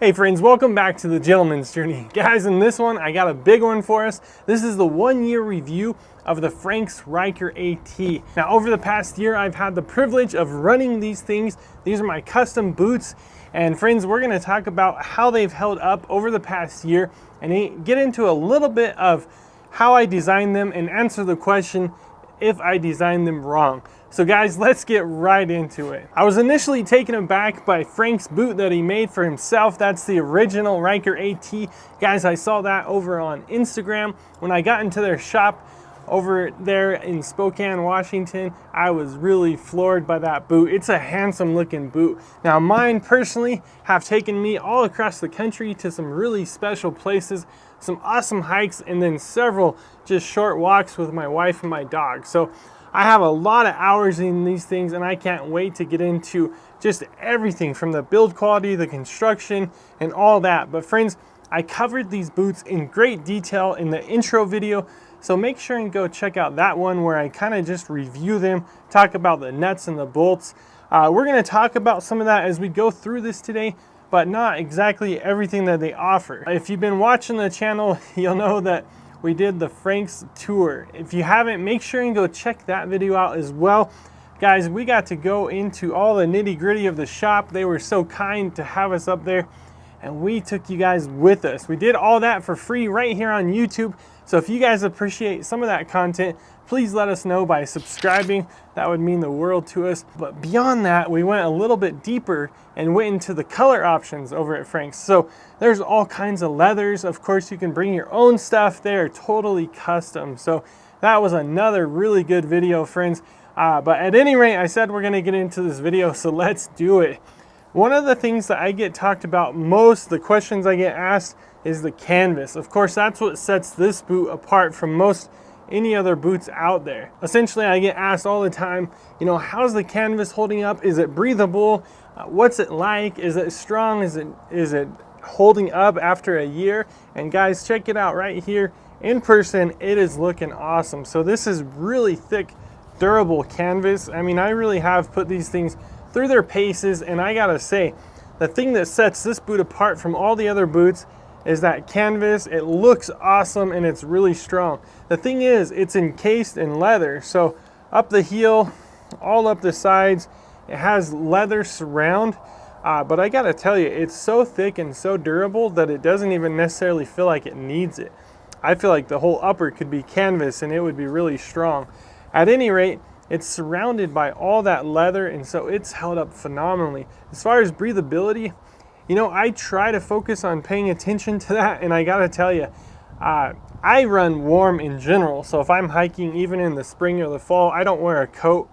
Hey friends, welcome back to the Gentleman's Journey. Guys, in this one, I got a big one for us. This is the 1-year review of the Frank's Ryker AT. Now, over the past year, I've had the privilege of running these things. These are my custom boots. And friends, we're gonna talk about how they've held up over the past year and get into a little bit of how I designed them and answer the question if I designed them wrong. So guys, let's get right into it. I was initially taken aback by Frank's boot that he made for himself. That's the original Ryker AT. Guys, I saw that over on Instagram. When I got into their shop over there in Spokane, Washington, I was really floored by that boot. It's a handsome looking boot. Now mine personally have taken me all across the country to some really special places, some awesome hikes, and then several just short walks with my wife and my dog. So I have a lot of hours in these things, and I can't wait to get into just everything from the build quality, the construction, and all that. But friends, I covered these boots in great detail in the intro video, so make sure and go check out that one where I kind of just review them, talk about the nuts and the bolts. We're going to talk about some of that as we go through this today, but not exactly everything that they offer. If you've been watching the channel, you'll know that we did the Frank's tour. If you haven't, make sure and go check that video out as well. Guys, we got to go into all the nitty gritty of the shop. They were so kind to have us up there, and we took you guys with us. We did all that for free right here on YouTube. So if you guys appreciate some of that content, please let us know by subscribing. That would mean the world to us. But beyond that, we went a little bit deeper and went into the color options over at Frank's. So there's all kinds of leathers. Of course, you can bring your own stuff. They're totally custom. So that was another really good video, friends. But at any rate, I said we're gonna get into this video, so let's do it. One of the things that I get talked about most, the questions I get asked, is the canvas. Of course, that's what sets this boot apart from most any other boots out there. Essentially, I get asked all the time, you know, how's the canvas holding up? Is it breathable? What's it like? Is it strong? Is it holding up after a year? And guys, check it out right here in person. It is looking awesome. So this is really thick, durable canvas. I mean, I really have put these things through their paces, and I gotta say, the thing that sets this boot apart from all the other boots is that canvas. It looks awesome and it's really strong. The thing is, it's encased in leather. So up the heel, all up the sides, it has leather surround. But I gotta tell you, it's so thick and so durable that it doesn't even necessarily feel like it needs it. I feel like the whole upper could be canvas and it would be really strong. At any rate, it's surrounded by all that leather, and so it's held up phenomenally. As far as breathability, you know, I try to focus on paying attention to that, and I gotta tell you, I run warm in general, so if I'm hiking even in the spring or the fall, I don't wear a coat.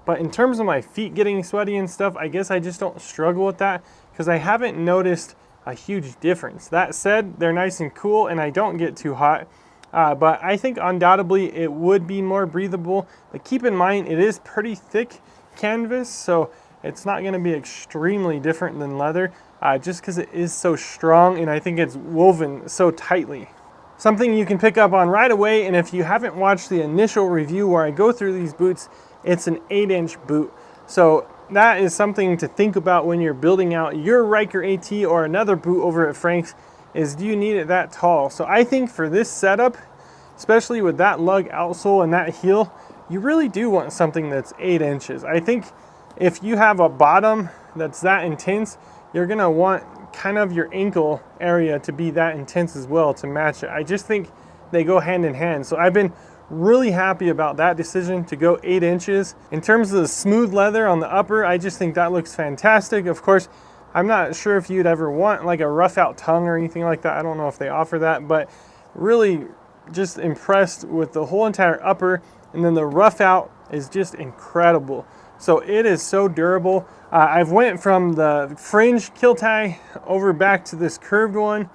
But in terms of my feet getting sweaty and stuff, I guess I just don't struggle with that because I haven't noticed a huge difference. That said, they're nice and cool and I don't get too hot. But I think undoubtedly it would be more breathable. But keep in mind, it is pretty thick canvas, so it's not gonna be extremely different than leather just because it is so strong and I think it's woven so tightly. Something you can pick up on right away, and if you haven't watched the initial review where I go through these boots, it's an 8-inch boot. So that is something to think about when you're building out your Ryker AT or another boot over at Frank's, is do you need it that tall? So I think for this setup, especially with that lug outsole and that heel, you really do want something that's 8 inches. I think if you have a bottom that's that intense, you're gonna want kind of your ankle area to be that intense as well to match it. I just think they go hand in hand. So I've been really happy about that decision to go 8 inches. In terms of the smooth leather on the upper, I just think that looks fantastic. Of course, I'm not sure if you'd ever want like a rough out tongue or anything like that. I don't know if they offer that, but really just impressed with the whole entire upper. And then the rough out is just incredible. So it is so durable. I've went from the fringe kill tie over back to this curved one,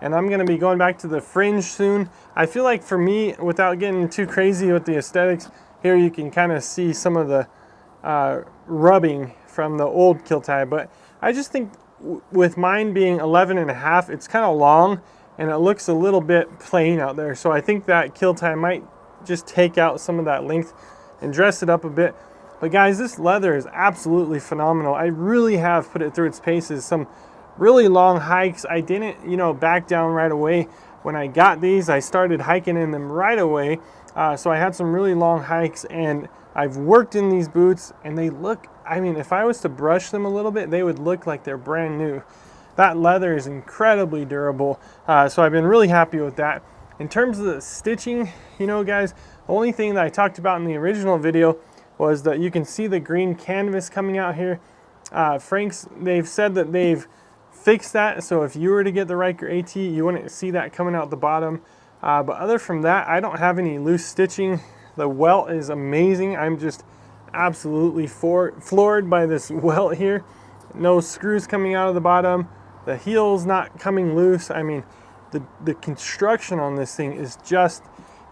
and I'm gonna be going back to the fringe soon. I feel like for me, without getting too crazy with the aesthetics, here you can kind of see some of the rubbing from the old kill tie, but I just think with mine being 11.5, it's kind of long and it looks a little bit plain out there. So I think that kill tie might just take out some of that length and dress it up a bit. But guys, this leather is absolutely phenomenal. I really have put it through its paces. Some really long hikes. I didn't, back down right away. When I got these, I started hiking in them right away. So I had some really long hikes, and I've worked in these boots, and they look, I mean, if I was to brush them a little bit, they would look like they're brand new. That leather is incredibly durable. So I've been really happy with that. In terms of the stitching, guys, the only thing that I talked about in the original video was that you can see the green canvas coming out here. Frank's, they've said that they've fixed that, so if you were to get the Ryker AT, you wouldn't see that coming out the bottom. But other from that, I don't have any loose stitching. The welt is amazing. I'm just absolutely floored by this welt here. No screws coming out of the bottom. The heel's not coming loose. I mean, the construction on this thing is just,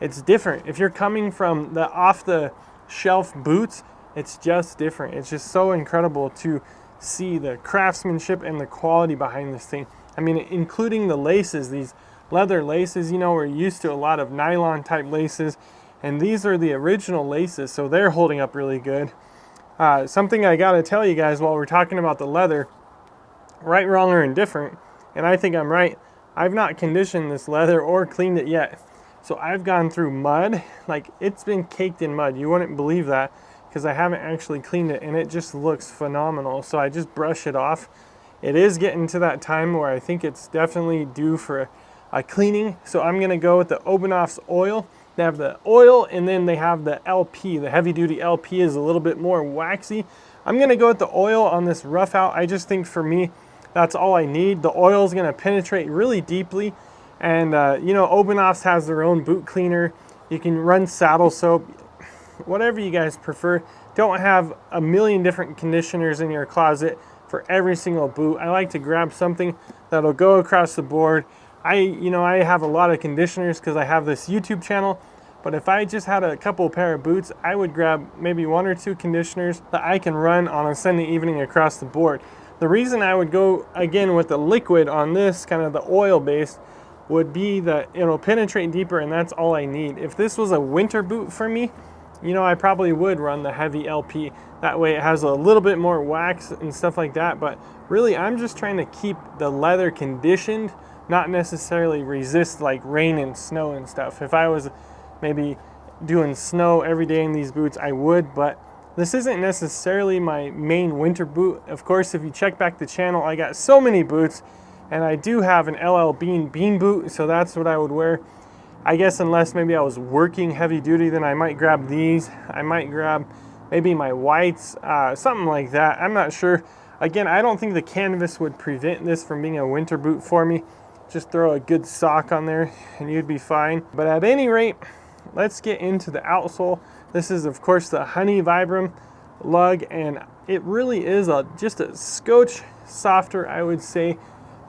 it's different. If you're coming from the off-the-shelf boots, it's just different. It's just so incredible to see the craftsmanship and the quality behind this thing. I mean, including the laces, these leather laces, we're used to a lot of nylon type laces, and these are the original laces, so they're holding up really good. Something I gotta tell you guys while we're talking about the leather, right, wrong, or indifferent, and I think I'm right, I've not conditioned this leather or cleaned it yet. So I've gone through mud, like it's been caked in mud. You wouldn't believe that because I haven't actually cleaned it, and it just looks phenomenal. So I just brush it off. It is getting to that time where I think it's definitely due for a cleaning. So I'm gonna go with the Obanoff's oil. They have the oil, and then they have the LP. The heavy duty LP is a little bit more waxy. I'm gonna go with the oil on this rough out. I just think for me, that's all I need. The oil is gonna penetrate really deeply. And Obanoff's has their own boot cleaner. You can run saddle soap, whatever you guys prefer. Don't have a million different conditioners in your closet for every single boot. I like to grab something that'll go across the board. I have a lot of conditioners because I have this YouTube channel, but if I just had a couple pair of boots, I would grab maybe 1 or 2 conditioners that I can run on a Sunday evening across the board. The reason I would go again with the liquid on this, kind of the oil base, would be that it'll penetrate deeper, and that's all I need. If this was a winter boot for me, I probably would run the heavy LP. That way it has a little bit more wax and stuff like that, but really I'm just trying to keep the leather conditioned, not necessarily resist like rain and snow and stuff. If I was maybe doing snow every day in these boots, I would, but this isn't necessarily my main winter boot. Of course, if you check back the channel, I got so many boots, and I do have an LL Bean boot, so that's what I would wear. I guess unless maybe I was working heavy duty, then I might grab these. I might grab maybe my whites, something like that. I'm not sure. Again, I don't think the canvas would prevent this from being a winter boot for me. Just throw a good sock on there and you'd be fine. But at any rate, let's get into the outsole. This is, of course, the Honey Vibram lug, and it really is just a scotch softer, I would say,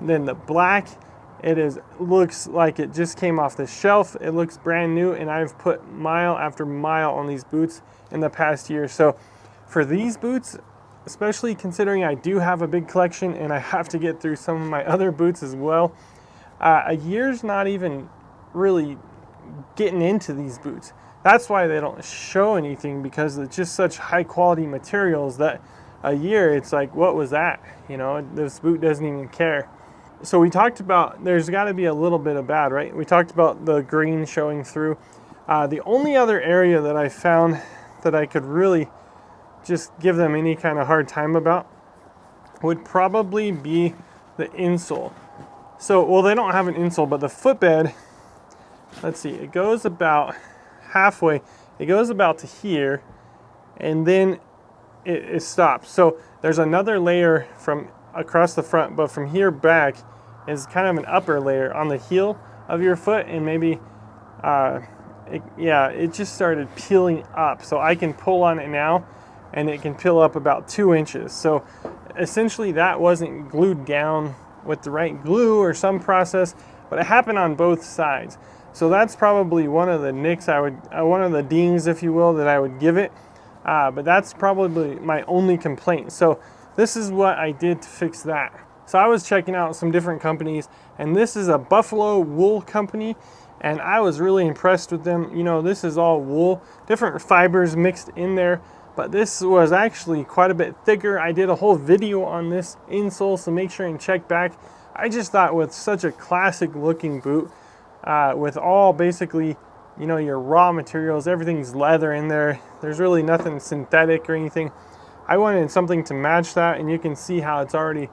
than the black. Looks like it just came off the shelf. It looks brand new, and I've put mile after mile on these boots in the past year. So for these boots, especially considering I do have a big collection and I have to get through some of my other boots as well, a year's not even really getting into these boots. That's why they don't show anything, because it's just such high quality materials that a year it's like, what was that? This boot doesn't even care. So we talked about there's got to be a little bit of bad, right? We talked about the green showing through. The only other area that I found that I could really just give them any kind of hard time about would probably be the insole. So, well, they don't have an insole, but the footbed, let's see, it goes about halfway. It goes about to here, and then it stops. So there's another layer from across the front, but from here back is kind of an upper layer on the heel of your foot, and maybe it just started peeling up. So I can pull on it now, and it can peel up about 2 inches. So essentially that wasn't glued down with the right glue or some process, but it happened on both sides. So that's probably one of the nicks one of the dings, if you will, that I would give it. But that's probably my only complaint. So this is what I did to fix that. So I was checking out some different companies, and this is a buffalo wool company, and I was really impressed with them. This is all wool, different fibers mixed in there, but this was actually quite a bit thicker. I did a whole video on this insole, so make sure and check back. I just thought with such a classic looking boot, with all basically, you know, your raw materials, everything's leather in there. There's really nothing synthetic or anything. I wanted something to match that, and you can see how it's already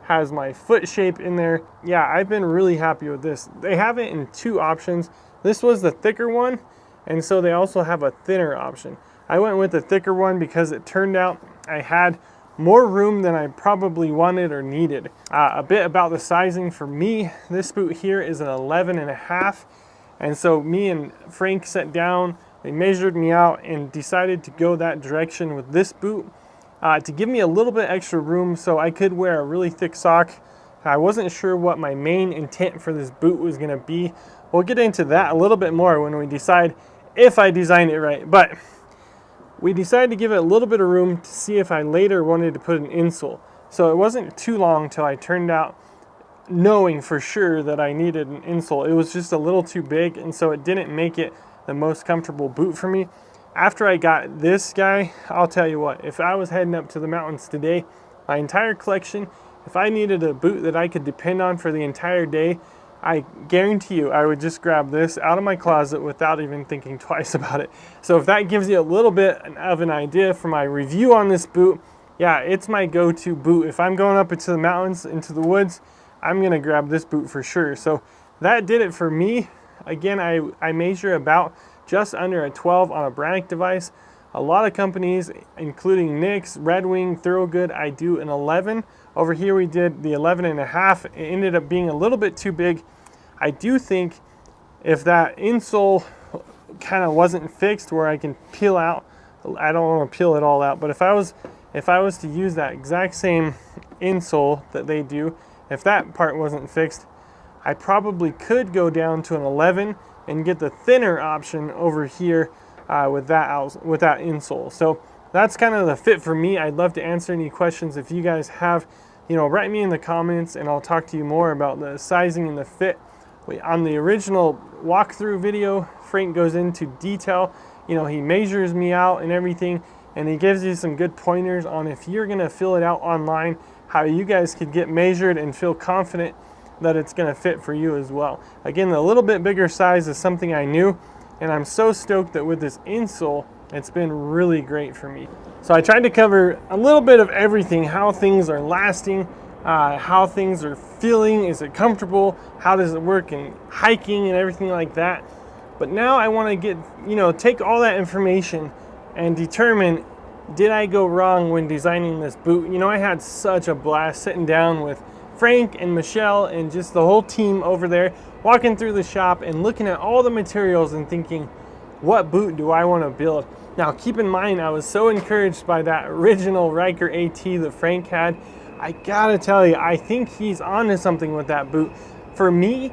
has my foot shape in there. Yeah, I've been really happy with this. They have it in two options. This was the thicker one, and so they also have a thinner option. I went with the thicker one because it turned out I had more room than I probably wanted or needed. A bit about the sizing for me, this boot here is an 11.5, and so me and Frank sat down, they measured me out and decided to go that direction with this boot to give me a little bit extra room so I could wear a really thick sock. I wasn't sure what my main intent for this boot was gonna be. We'll get into that a little bit more when we decide if I designed it right, but we decided to give it a little bit of room to see if I later wanted to put an insole. So it wasn't too long till I turned out knowing for sure that I needed an insole. It was just a little too big, and so it didn't make it the most comfortable boot for me. After I got this guy, I'll tell you what, if I was heading up to the mountains today, my entire collection, if I needed a boot that I could depend on for the entire day, I guarantee you I would just grab this out of my closet without even thinking twice about it. So if that gives you a little bit of an idea for my review on this boot, yeah, it's my go-to boot. If I'm going up into the mountains, into the woods, I'm gonna grab this boot for sure. So that did it for me. Again, I measure about just under a 12 on a Brannock device. A lot of companies, including Nick's, Red Wing, Thorogood, I do an 11. Over here we did the 11.5. It ended up being a little bit too big. I do think if that insole kind of wasn't fixed where I can peel out, I don't want to peel it all out, but if I was to use that exact same insole that they do, if that part wasn't fixed, I probably could go down to an 11 and get the thinner option over here with that insole. So that's kind of the fit for me. I'd love to answer any questions if you guys have. You know, write me in the comments and I'll talk to you more about the sizing and the fit. On the original walkthrough video, Frank goes into detail. You know, he measures me out and everything, and he gives you some good pointers on if you're gonna fill it out online, how you guys could get measured and feel confident that it's gonna fit for you as well. Again, the little bit bigger size is something I knew, and I'm so stoked that with this insole, it's been really great for me. So I tried to cover a little bit of everything, how things are lasting, how things are feeling, is it comfortable, how does it work in hiking and everything like that. But now I want to get, you know, take all that information and determine, did I go wrong when designing this boot? You know, I had such a blast sitting down with Frank and Michelle and just the whole team over there, walking through the shop and looking at all the materials and thinking, what boot do I want to build? Now keep in mind, I was so encouraged by that original Ryker AT that Frank had. I gotta tell you, I think he's onto something with that boot. For me,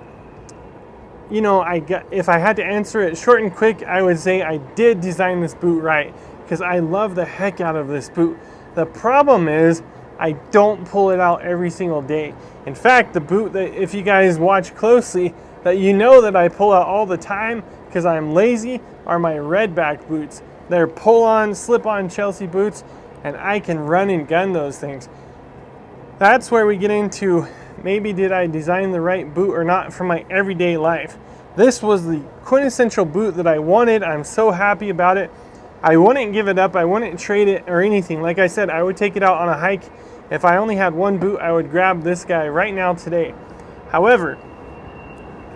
you know, if I had to answer it short and quick, I would say I did design this boot right, because I love the heck out of this boot. The problem is, I don't pull it out every single day. In fact, the boot that, if you guys watch closely, that you know that I pull out all the time because I'm lazy, are my redback boots. They're pull-on, slip-on Chelsea boots, and I can run and gun those things. That's where we get into, maybe did I design the right boot or not for my everyday life. This was the quintessential boot that I wanted. I'm so happy about it. I wouldn't give it up. I wouldn't trade it or anything. Like I said, I would take it out on a hike. If I only had one boot, I would grab this guy right now today. However,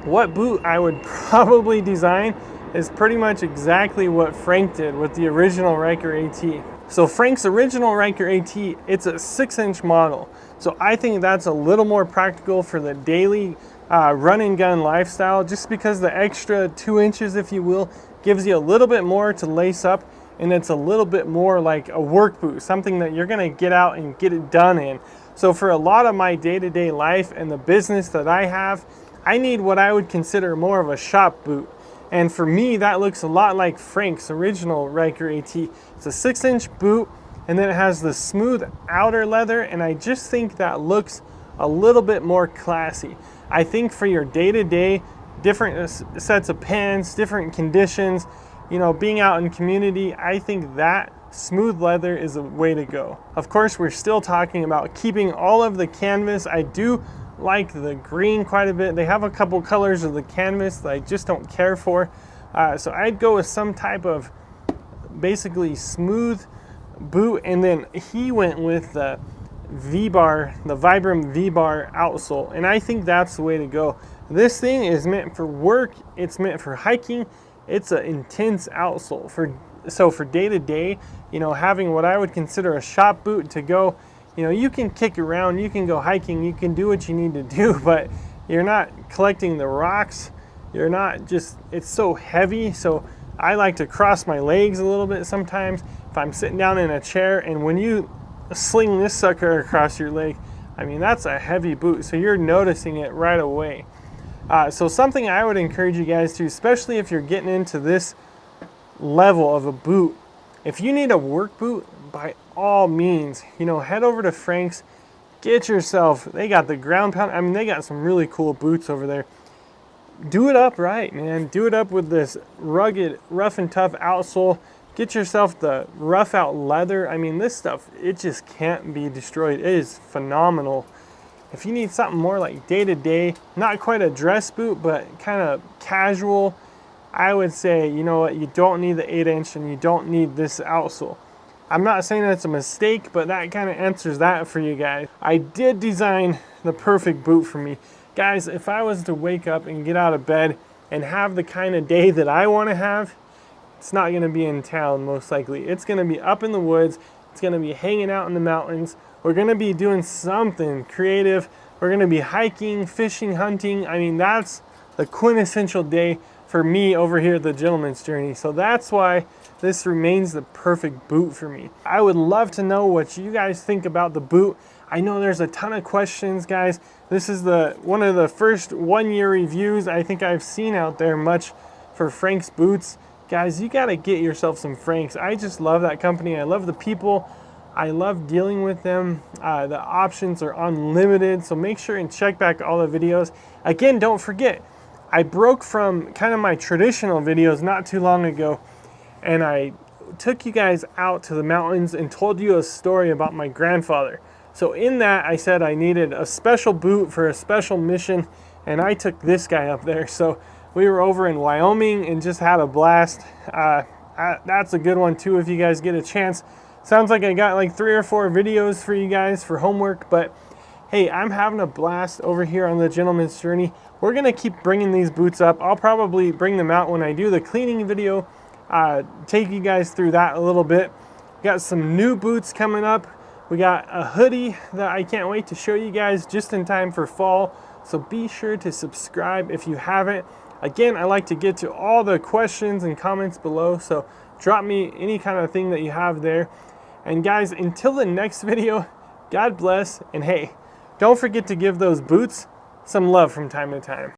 what boot I would probably design is pretty much exactly what Frank did with the original Ryker AT. So Frank's original Ryker AT, it's a 6-inch model. So I think that's a little more practical for the daily run and gun lifestyle, just because the extra 2 inches, if you will, gives you a little bit more to lace up, and it's a little bit more like a work boot, something that you're gonna get out and get it done in. So for a lot of my day-to-day life and the business that I have, I need what I would consider more of a shop boot. And for me, that looks a lot like Frank's original Ryker AT. It's a 6-inch boot, and then it has the smooth outer leather, and I just think that looks a little bit more classy. I think for your day-to-day, different sets of pants, different conditions, you know, being out in community, I think that smooth leather is a way to go. Of course, we're still talking about keeping all of the canvas. I do like the green quite a bit. They have a couple colors of the canvas that I just don't care for. So I'd go with some type of basically smooth boot, and then he went with the V-bar, the Vibram V-bar outsole, and I think that's the way to go. This thing is meant for work, it's meant for hiking, it's an intense outsole. For day to day, you know, having what I would consider a shop boot to go, you know, you can kick around, you can go hiking, you can do what you need to do, but you're not collecting the rocks, you're not just, it's so heavy. So I like to cross my legs a little bit sometimes if I'm sitting down in a chair, and when you sling this sucker across your leg, I mean, that's a heavy boot, so you're noticing it right away. So something I would encourage you guys to, especially if you're getting into this level of a boot, if you need a work boot, by all means, you know, head over to Frank's, get yourself, they got the ground pound, I mean, they got some really cool boots over there. Do it up right, man. Do it up with this rugged, rough and tough outsole. Get yourself the rough out leather. I mean, this stuff, it just can't be destroyed. It is phenomenal. If you need something more like day-to-day, not quite a dress boot, but kind of casual, I would say, you know what, you don't need the 8-inch and you don't need this outsole. I'm not saying that's a mistake, but that kind of answers that for you guys. I did design the perfect boot for me. Guys, if I was to wake up and get out of bed and have the kind of day that I want to have, it's not going to be in town most likely. It's going to be up in the woods. It's going to be hanging out in the mountains. We're going to be doing something creative. We're going to be hiking, fishing, hunting. I mean, that's the quintessential day for me over here at the Gentleman's Journey. So that's why this remains the perfect boot for me. I would love to know what you guys think about the boot. I know there's a ton of questions, guys. This is one of the first 1-year reviews I think I've seen out there much for Frank's boots. Guys, you gotta get yourself some Frank's. I just love that company. I love the people. I love dealing with them. The options are unlimited, so make sure and check back all the videos. Again, don't forget, I broke from kind of my traditional videos not too long ago, and I took you guys out to the mountains and told you a story about my grandfather. So in that, I said I needed a special boot for a special mission, and I took this guy up there. So we were over in Wyoming and just had a blast. That's a good one too if you guys get a chance. Sounds like I got like 3 or 4 videos for you guys for homework, but hey, I'm having a blast over here on the Gentleman's Journey. We're gonna keep bringing these boots up. I'll probably bring them out when I do the cleaning video, take you guys through that a little bit. Got some new boots coming up. We got a hoodie that I can't wait to show you guys just in time for fall. So be sure to subscribe if you haven't. Again, I like to get to all the questions and comments below, so drop me any kind of thing that you have there. And guys, until the next video, God bless, and hey, don't forget to give those boots some love from time to time.